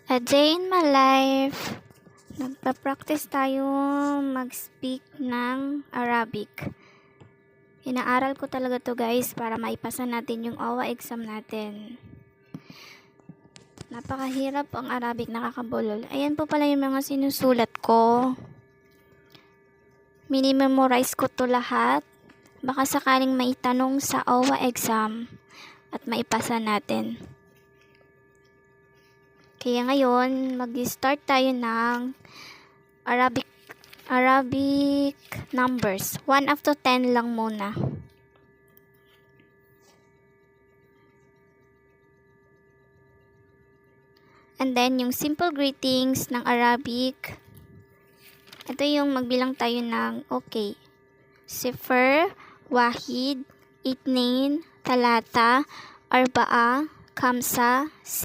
A day in my life. Nagpa-practice tayo mag-speak ng Arabic. Inaaral ko talaga to guys para maipasa natin yung OWA exam natin. Napakahirap ang Arabic, nakakabulol. Ayan po pala yung mga sinusulat ko. Minimemorize ko to lahat. Baka sakaling may tanong sa OWA exam at maipasa natin. Kaya ngayon, mag-start tayo ng Arabic numbers. 1 up to 10 lang muna. And then, yung simple greetings ng Arabic. Ito yung magbilang tayo ng okay. Sifr, Wahid, Itnain, Talata, Arba'a, Kamsa,